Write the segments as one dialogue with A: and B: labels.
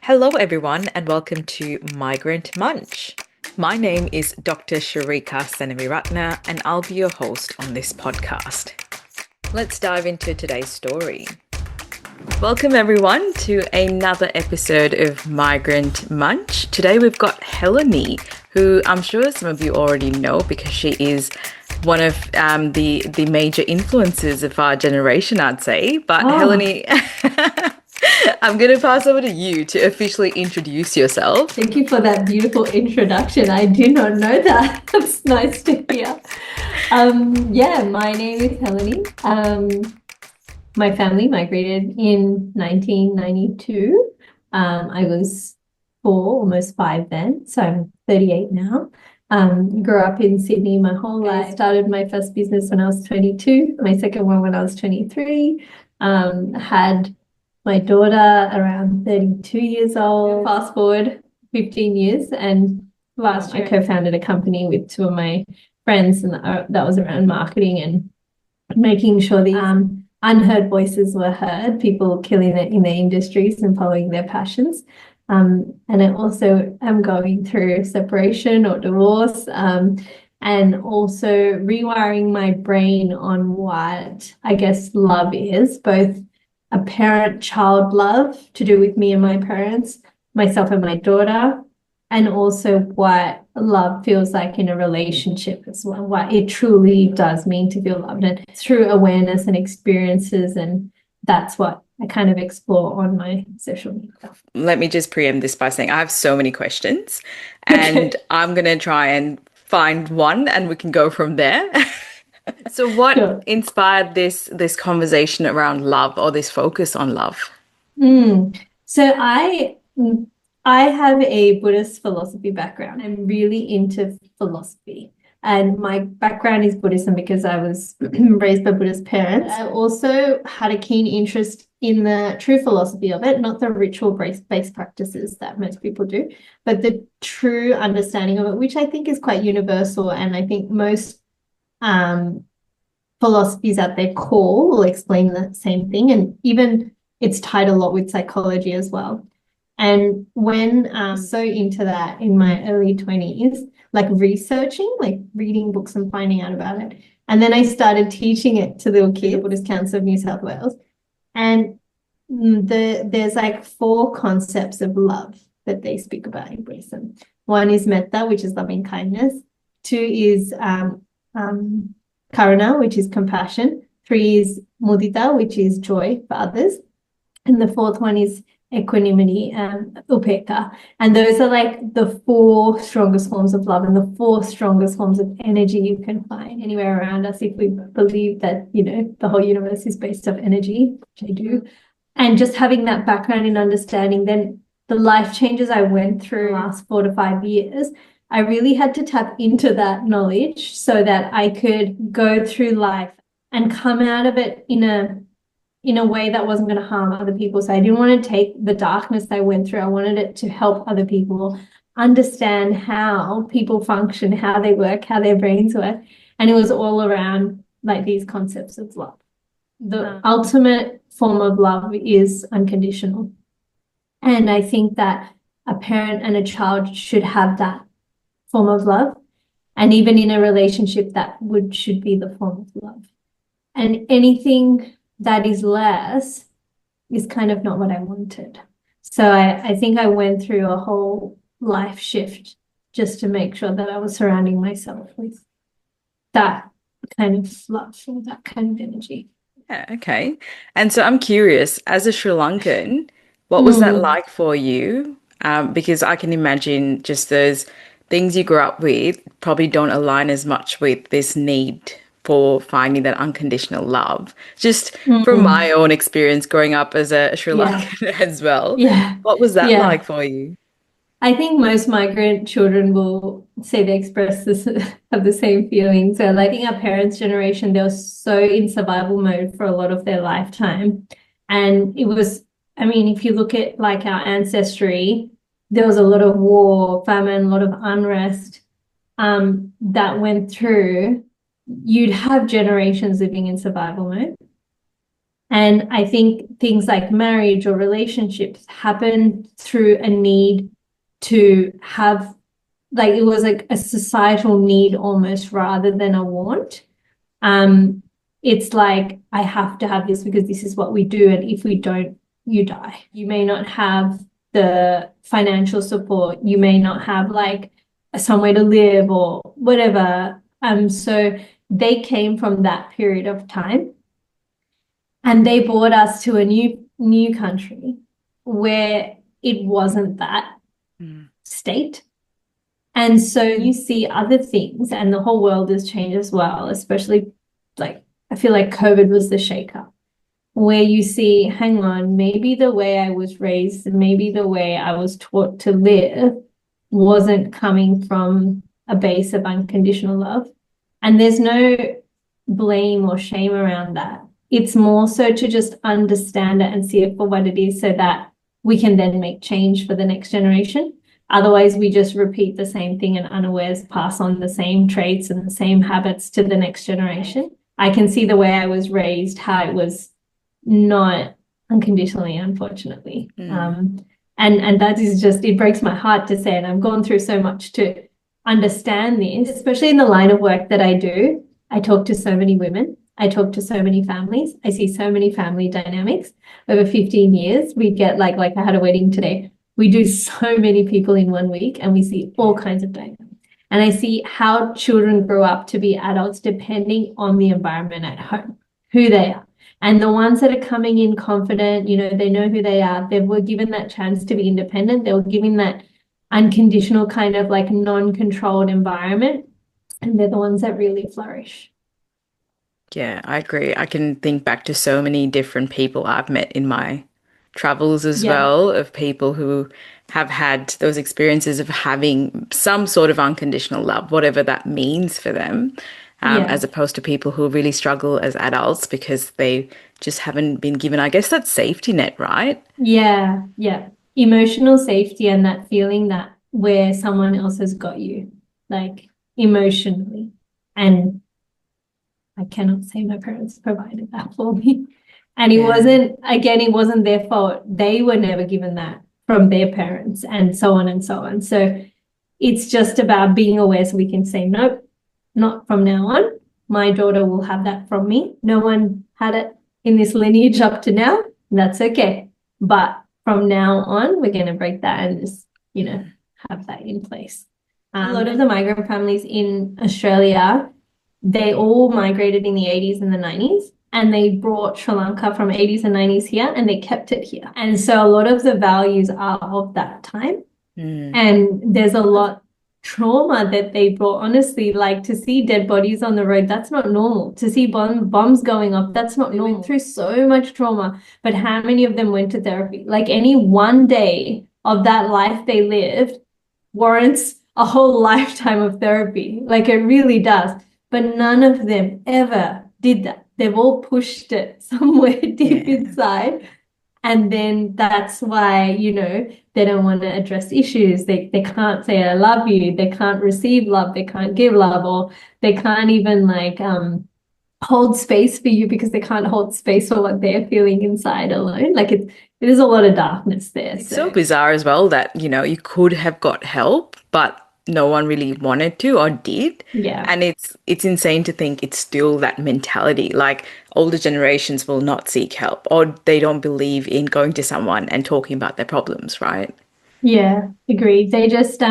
A: Hello, everyone, and welcome to Migrant Munch. My name is Dr. Sharika Senamiratna, and I'll be your host on this podcast. Let's dive into today's story. Welcome, everyone, to another episode of Migrant Munch. Today, we've got Helani, who I'm sure some of you already know because she is one of the major influences of our generation, I'd say. But Helani, I'm going to pass over to you to officially introduce yourself.
B: Thank you for that beautiful introduction. I did not know that. That's nice to hear. My name is Helani. My family migrated in 1992. I was 4, almost 5 then, so I'm 38 now. Grew up in Sydney my whole life. Started my first business when I was 22, my second one when I was 23. Had my daughter around 32 years old. Fast forward 15 years, and last year I co-founded a company with 2 of my friends, and that was around marketing and making sure the unheard voices were heard, people killing it in their industries and following their passions. And I also am going through separation or divorce, and also rewiring my brain on what I guess love is, both a parent-child love to do with me and my parents, myself and my daughter, and also what love feels like in a relationship as well, what it truly does mean to feel loved, and through awareness and experiences. And that's what I kind of explore on my social media.
A: Let me just preempt this by saying I have so many questions, and I'm going to try and find one and we can go from there. So what inspired this conversation around love, or this focus on love?
B: So I have a Buddhist philosophy background. I'm really into philosophy, and my background is Buddhism because I was raised by Buddhist parents. I also had a keen interest in the true philosophy of it, not the ritual-based practices that most people do, but the true understanding of it, which I think is quite universal. And I think most philosophies at their core will explain the same thing, and even it's tied a lot with psychology as well. And when so into that in my early 20s, like researching, like reading books and finding out about it. And then I started teaching it to little kids, the Buddhist Council of New South Wales. And there's like 4 concepts of love that they speak about in Buddhism. 1 is metta, which is loving kindness. 2 is karuna, which is compassion. 3 is mudita, which is joy for others. And the 4th one is equanimity and upekkha. And those are like the 4 strongest forms of love and the 4 strongest forms of energy you can find anywhere around us, if we believe that, the whole universe is based off energy, which I do. And just having that background in understanding, then the life changes I went through the last 4 to 5 years, I really had to tap into that knowledge so that I could go through life and come out of it in a way that wasn't going to harm other people. So I didn't want to take the darkness I went through. I wanted it to help other people understand how people function, how they work, how their brains work. And it was all around like these concepts of love. The ultimate form of love is unconditional. And I think that a parent and a child should have that form of love. And even in a relationship, that should be the form of love. And anything that is less is kind of not what I wanted. So I think I went through a whole life shift just to make sure that I was surrounding myself with that kind of love or that kind of energy.
A: Yeah, okay. And so I'm curious, as a Sri Lankan, what was that like for you? Because I can imagine just those things you grew up with probably don't align as much with this need for finding that unconditional love. Just from my own experience growing up as a Sri Lankan as well.
B: Yeah.
A: What was that like for you?
B: I think most migrant children will say they express this, have the same feeling. So like, I think our parents' generation, they were so in survival mode for a lot of their lifetime. And it was, if you look at like our ancestry, there was a lot of war, famine, a lot of unrest that went through. You'd have generations living in survival mode. And I think things like marriage or relationships happen through a need to have, like, it was like a societal need almost rather than a want. It's like, I have to have this because this is what we do, and if we don't, you die. You may not have the financial support, you may not have like somewhere to live or whatever. So they came from that period of time, and they brought us to a new country where it wasn't that state. And so you see other things, and the whole world has changed as well, especially like I feel like COVID was the shaker, where you see, hang on, maybe the way I was raised, maybe the way I was taught to live wasn't coming from a base of unconditional love. And there's no blame or shame around that. It's more so to just understand it and see it for what it is so that we can then make change for the next generation. Otherwise, we just repeat the same thing and unawares pass on the same traits and the same habits to the next generation. I can see the way I was raised, how it was not unconditionally, unfortunately. And that is just, it breaks my heart to say, and I've gone through so much to understand this, especially in the line of work that I do. I talk to so many women. I talk to so many families. I see so many family dynamics. Over 15 years, we get like I had a wedding today. We do so many people in 1 week, and we see all kinds of dynamics. And I see how children grow up to be adults depending on the environment at home, who they are. And the ones that are coming in confident, you know, they know who they are. They were given that chance to be independent. They were given that unconditional kind of like non-controlled environment. And they're the ones that really flourish.
A: Yeah, I agree. I can think back to so many different people I've met in my travels as
B: Yeah.
A: well, of people who have had those experiences of having some sort of unconditional love, whatever that means for them,
B: Yeah.
A: as opposed to people who really struggle as adults because they just haven't been given, I guess, that safety net, right?
B: Yeah. Yeah. Emotional safety and that feeling that where someone else has got you, like emotionally. And I cannot say my parents provided that for me. And it
A: Yeah.
B: wasn't, again, it wasn't their fault. They were never given that from their parents, and so on and so on. So it's just about being aware so we can say, nope, not from now on. My daughter will have that from me. No one had it in this lineage up to now. That's okay. But from now on, we're going to break that and just, have that in place. A lot of the migrant families in Australia, they all migrated in the 80s and the 90s, and they brought Sri Lanka from 80s and 90s here, and they kept it here. And so a lot of the values are of that time. And there's a lot trauma that they brought. Honestly, like to see dead bodies on the road, that's not normal. To see bombs going off, that's not normal. Went through so much trauma, but how many of them went to therapy? Like any one day of that life they lived warrants a whole lifetime of therapy. Like it really does. But none of them ever did that. They've all pushed it somewhere deep inside. And then that's why, they don't want to address issues. They can't say, I love you. They can't receive love. They can't give love, or they can't even hold space for you because they can't hold space for what they're feeling inside alone. Like there's a lot of darkness there.
A: It's so bizarre as well that, you could have got help, but no one really wanted to or did.
B: Yeah.
A: And it's insane to think it's still that mentality. Like older generations will not seek help, or they don't believe in going to someone and talking about their problems, right?
B: Yeah, agreed. They just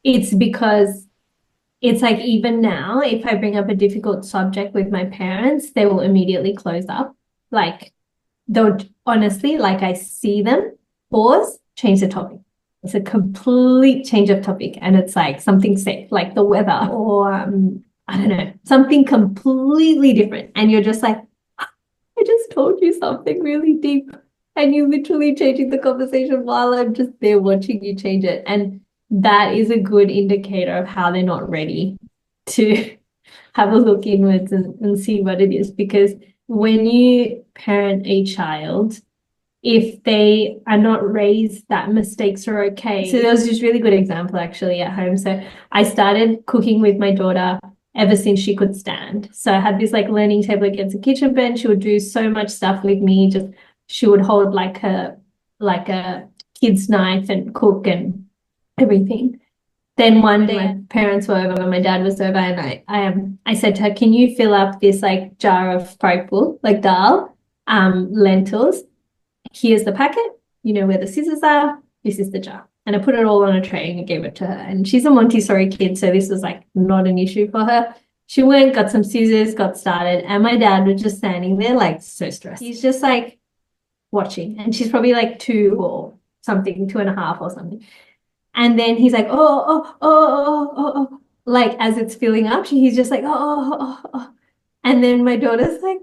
B: it's because it's like even now, if I bring up a difficult subject with my parents, they will immediately close up. Like they'll honestly, like I see them, pause, change the topic. It's a complete change of topic, and it's like something safe, like the weather, or I don't know, something completely different. And you're just like, I just told you something really deep, and you literally changing the conversation while I'm just there watching you change it. And that is a good indicator of how they're not ready to have a look inwards and see what it is. Because when you parent a child, if they are not raised that mistakes are okay. So there was this really good example actually at home. So I started cooking with my daughter ever since she could stand. So I had this like learning table against the kitchen bench. She would do so much stuff with me. Just she would hold like a kid's knife and cook and everything. Then one day my parents were over, my dad was over, and I said to her, can you fill up this like jar of purple, like dal, lentils? Here's the packet, you know where the scissors are, this is the jar. And I put it all on a tray and I gave it to her. And she's a Montessori kid, so this was like not an issue for her. She went, got some scissors, got started, and my dad was just standing there like so stressed. He's just like watching, and she's probably like 2 or something, 2.5 or something. And then he's like, oh, like as it's filling up, he's just like, oh. And then my daughter's like,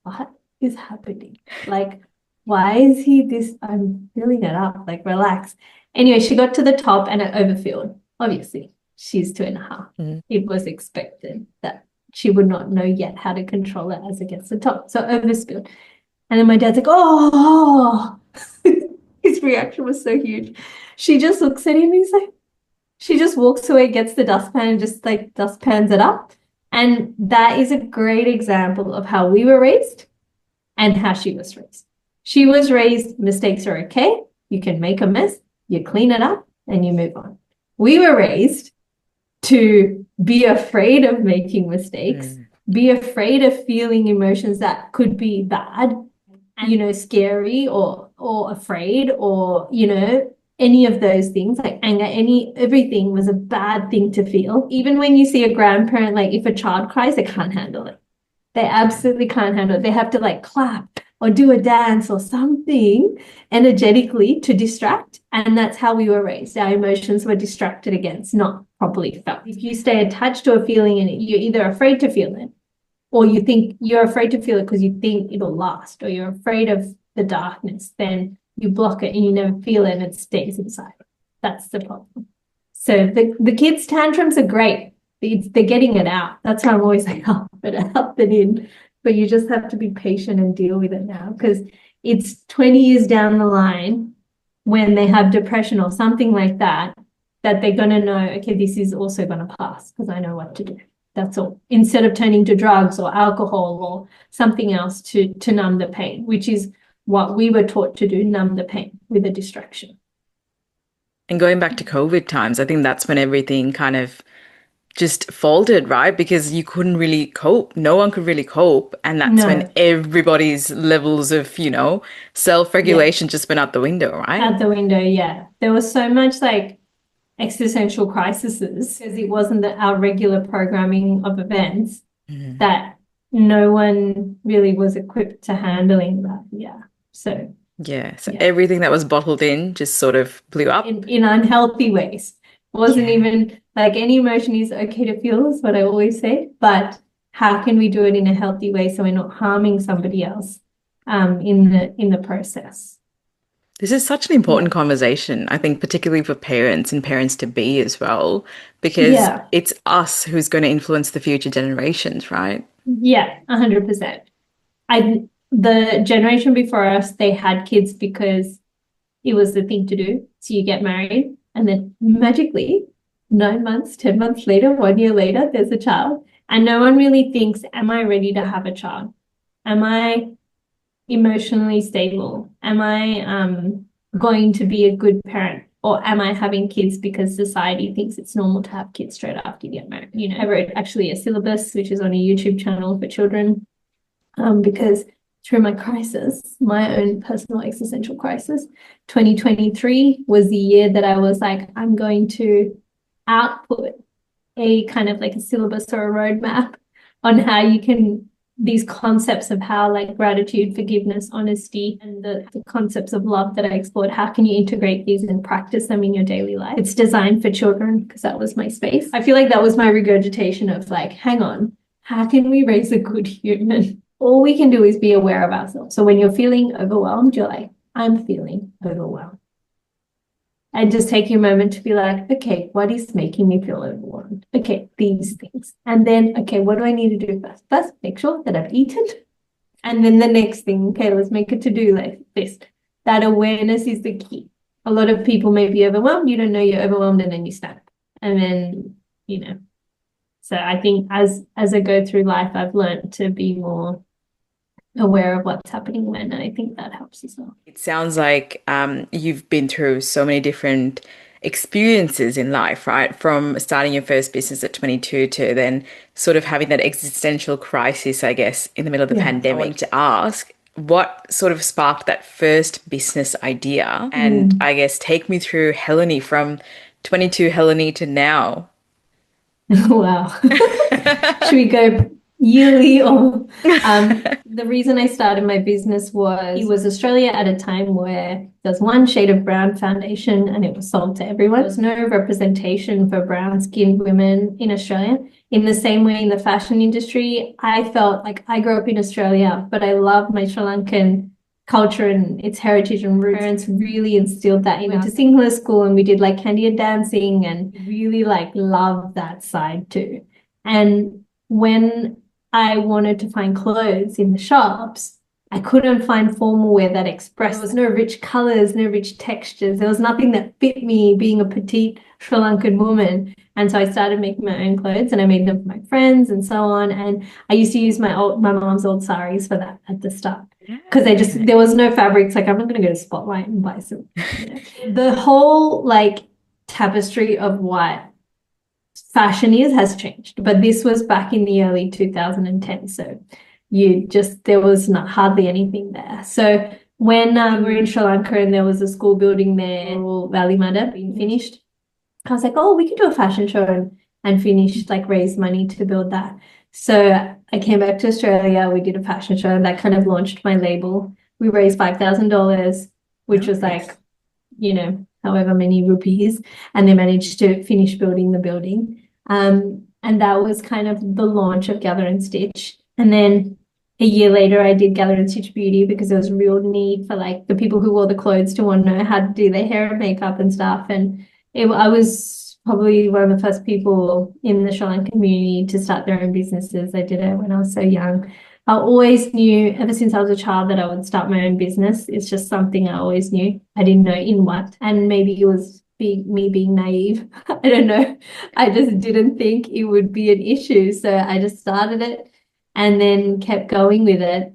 B: what is happening? Like, why is he this? I'm filling it up, like, relax. Anyway, she got to the top and it overfilled. Obviously, she's 2.5.
A: Mm.
B: It was expected that she would not know yet how to control it as it gets to the top. So overspilled. And then my dad's like, oh, his reaction was so huge. She just looks at him and he's like, she just walks away, gets the dustpan and just like dustpans it up. And that is a great example of how we were raised and how she was raised. She was raised, mistakes are okay. You can make a mess, you clean it up and you move on. We were raised to be afraid of making mistakes, be afraid of feeling emotions that could be bad, you know, scary or afraid, or, you know, any of those things like anger, everything was a bad thing to feel. Even when you see a grandparent, like if a child cries, they can't handle it. They absolutely can't handle it. They have to like clap or do a dance or something energetically to distract. And that's how we were raised. Our emotions were distracted against, not properly felt. If you stay attached to a feeling and you're either afraid to feel it, or you think you're afraid to feel it because you think it'll last, or you're afraid of the darkness, then you block it and you never feel it and it stays inside. That's the problem. So the kids' tantrums are great. They're getting it out. That's why I'm always like, oh, better out than in. But you just have to be patient and deal with it now, because it's 20 years down the line when they have depression or something like that, that they're going to know, okay, this is also going to pass because I know what to do. That's all. Instead of turning to drugs or alcohol or something else to numb the pain, which is what we were taught to do, numb the pain with a distraction.
A: And going back to COVID times, I think that's when everything kind of just folded, right? Because you couldn't really cope. No one could really cope. And that's when everybody's levels of, you know, self-regulation just went out the window, right?
B: Out the window, yeah. There was so much like existential crises because it wasn't our regular programming of events that no one really was equipped to handling that. Yeah. So
A: everything that was bottled in just sort of blew up
B: in unhealthy ways. Wasn't even like, any emotion is okay to feel, is what I always say, but how can we do it in a healthy way so we're not harming somebody else in the process?
A: This is such an important conversation, I think, particularly for parents and parents to be as well, because it's us who's going to influence the future generations, right?
B: Yeah, 100%. The generation before us, they had kids because it was the thing to do. So you get married and then magically 9 months, 10 months later, 1 year later, there's a child. And no one really thinks, am I ready to have a child? Am I emotionally stable? Am I going to be a good parent? Or am I having kids because society thinks it's normal to have kids straight after you get married? You know, I wrote actually a syllabus, which is on a YouTube channel for children, because through my crisis, my own personal existential crisis, 2023 was the year that I was like, I'm going to output a kind of like a syllabus or a roadmap on how you can, these concepts of how like gratitude, forgiveness, honesty, and the concepts of love that I explored, how can you integrate these and practice them in your daily life? It's designed for children because that was my space. I feel like that was my regurgitation of like, hang on, how can we raise a good human? All we can do is be aware of ourselves. So when you're feeling overwhelmed, you're like, I'm feeling overwhelmed. And just taking a moment to be like, okay, what is making me feel overwhelmed? Okay, these things. And then, okay, what do I need to do first? First, make sure that I've eaten. And then the next thing, okay, let's make a to-do list. That awareness is the key. A lot of people may be overwhelmed. You don't know you're overwhelmed and then you snap. And then, you know, So I think as I go through life, I've learned to be more aware of what's happening when, and I think that helps as well.
A: It sounds like you've been through so many different experiences in life, right? From starting your first business at 22 to then sort of having that existential crisis, I guess, in the middle of the pandemic. I wanted to ask, what sort of sparked that first business idea? And I guess take me through Helani from 22 Helani to now.
B: Wow. Should we go yearly or the reason I started my business was it was Australia at a time where there's one shade of brown foundation and it was sold to everyone. There's no representation for brown skinned women in Australia. In the same way in the fashion industry, I felt like I grew up in Australia, but I love my Sri Lankan culture and its heritage and roots. Parents really instilled that in us. To Sinhala school and we did like Candia dancing and really like loved that side too. And when I wanted to find clothes in the shops, I couldn't find formal wear that expressed. There was no rich colors, no rich textures. There was nothing that fit me being a petite Sri Lankan woman. And so I started making my own clothes and I made them for my friends and so on. And I used to use my mom's old saris for that at the start. Because there was no fabrics. Like, I'm not going to go to Spotlight and buy some. The whole like tapestry of what fashion has changed. But this was back in the early 2010. So there was not hardly anything there. So when we were in Sri Lanka and there was a school building there, Valley Mada being finished, I was like, oh, we could do a fashion show and finish, like raise money to build that. So I came back to Australia, we did a fashion show, and that kind of launched my label. We raised $5,000, which was like, however many rupees, and they managed to finish building the building. And that was kind of the launch of Gather and Stitch. And then a year later, I did Gather and Stitch Beauty because there was a real need for like the people who wore the clothes to want to know how to do their hair and makeup and stuff. And I was probably one of the first people in the Sri Lankan community to start their own businesses. I did it when I was so young. I always knew ever since I was a child that I would start my own business. It's just something I always knew. I didn't know in what. And maybe it was me being naive. I don't know. I just didn't think it would be an issue. So I just started it and then kept going with it.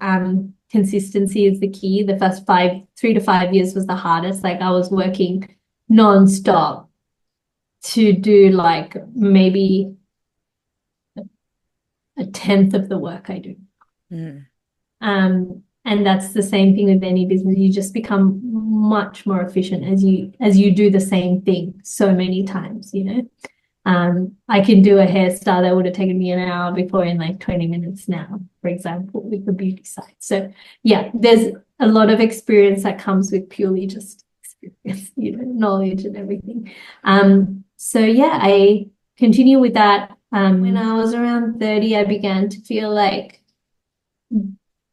B: Consistency is the key. The first 3 to 5 years was the hardest. Like I was working non-stop to do like maybe a tenth of the work I do. And that's the same thing with any business. You just become much more efficient as you do the same thing so many times, I can do a hairstyle that would have taken me an hour before in like 20 minutes now, for example, with the beauty side. So yeah, there's a lot of experience that comes with purely just experience, knowledge and everything. So yeah, I continue with that. When I was around 30, I began to feel like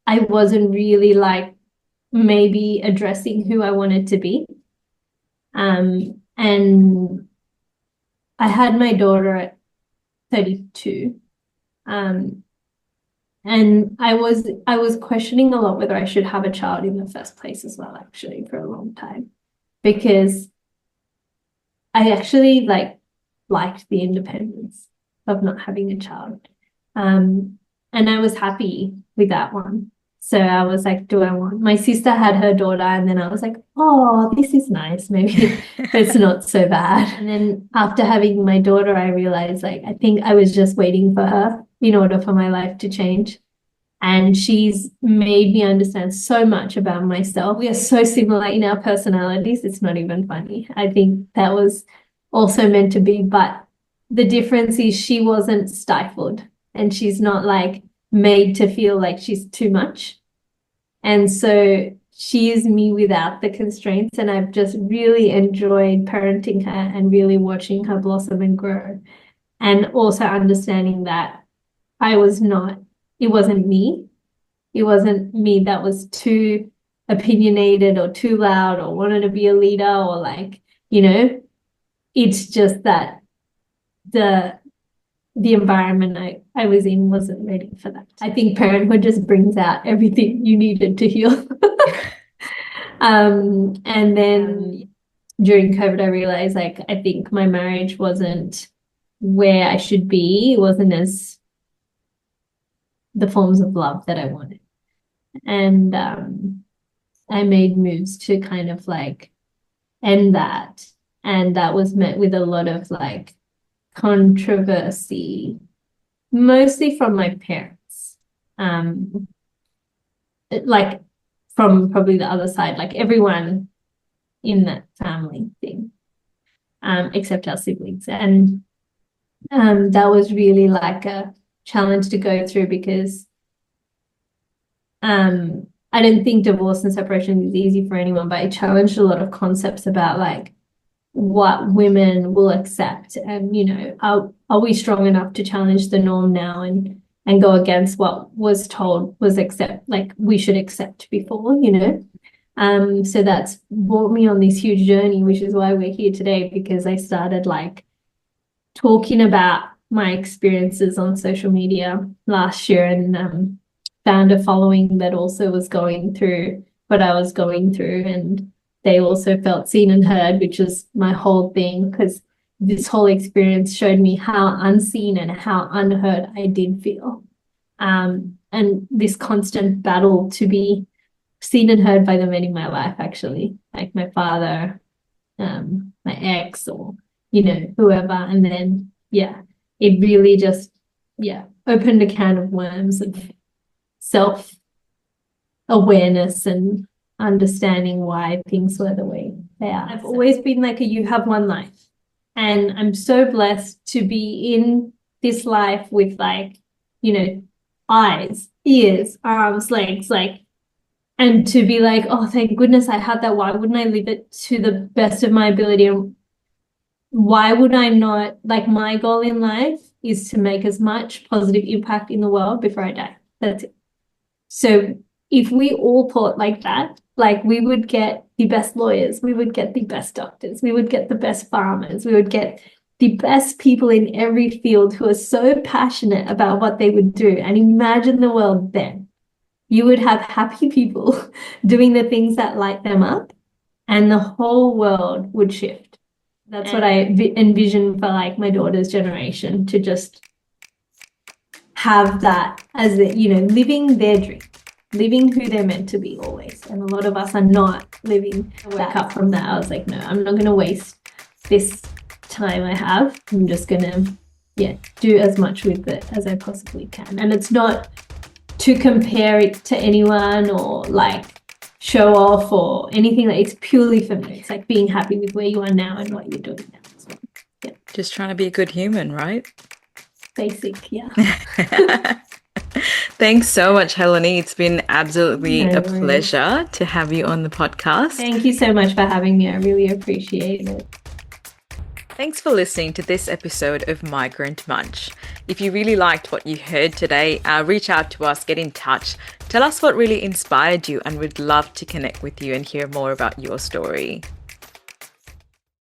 B: I wasn't really like maybe addressing who I wanted to be. And I had my daughter at 32. And I was questioning a lot whether I should have a child in the first place as well, actually, for a long time. Because I actually liked the independence of not having a child. And I was happy with that one. So I was like, do I want? My sister had her daughter, and then I was like, oh, this is nice. Maybe it's not so bad. And then after having my daughter, I realized I think I was just waiting for her in order for my life to change. And she's made me understand so much about myself. We are so similar in our personalities. It's not even funny. I think that was also meant to be, but the difference is she wasn't stifled and she's not like made to feel like she's too much. And so she is me without the constraints, and I've just really enjoyed parenting her and really watching her blossom and grow, and also understanding that it wasn't me that was too opinionated or too loud or wanted to be a leader or it's just that the environment I was in wasn't ready for that. I think parenthood just brings out everything you needed to heal. And then during COVID, I realized I think my marriage wasn't where I should be. It wasn't as the forms of love that I wanted. And I made moves to kind of like end that. And that was met with a lot of like controversy, mostly from my parents. Like from probably the other side, like everyone in that family thing, except our siblings. And that was really like a challenge to go through because I don't think divorce and separation is easy for anyone, but it challenged a lot of concepts about like what women will accept, and are we strong enough to challenge the norm now and go against what was told was we should accept before. So that's brought me on this huge journey, which is why we're here today, because I started like talking about my experiences on social media last year, and found a following that also was going through what I was going through, and they also felt seen and heard, which is my whole thing, because this whole experience showed me how unseen and how unheard I did feel. And this constant battle to be seen and heard by the men in my life, actually, like my father, my ex, or whoever. And then it really just opened a can of worms of self-awareness and understanding why things were the way they are. I've always been like you have one life, and I'm so blessed to be in this life with like eyes, ears, arms, legs, and to be like, oh, thank goodness I had that. Why wouldn't I live it to the best of my ability? And why would I not? Like, my goal in life is to make as much positive impact in the world before I die. That's it. So if we all thought like that, like, we would get the best lawyers, we would get the best doctors, we would get the best farmers, we would get the best people in every field who are so passionate about what they would do. And imagine the world then. You would have happy people doing the things that light them up, and the whole world would shift. That's what I envision for like my daughter's generation, to just have that as living their dream, living who they're meant to be always. And a lot of us are not living that. Up from that, I was like, no, I'm not going to waste this time I have. I'm just going to do as much with it as I possibly can. And it's not to compare it to anyone or like show off or anything. Like, it's purely for me. It's like being happy with where you are now and what you're doing now. So,
A: just trying to be a good human, right?
B: Basic.
A: Thanks so much, Helani. It's been absolutely a pleasure to have you on the podcast.
B: Thank you so much for having me. I really appreciate it.
A: Thanks for listening to this episode of Migrant Munch. If you really liked what you heard today, reach out to us, get in touch, tell us what really inspired you, and we'd love to connect with you and hear more about your story.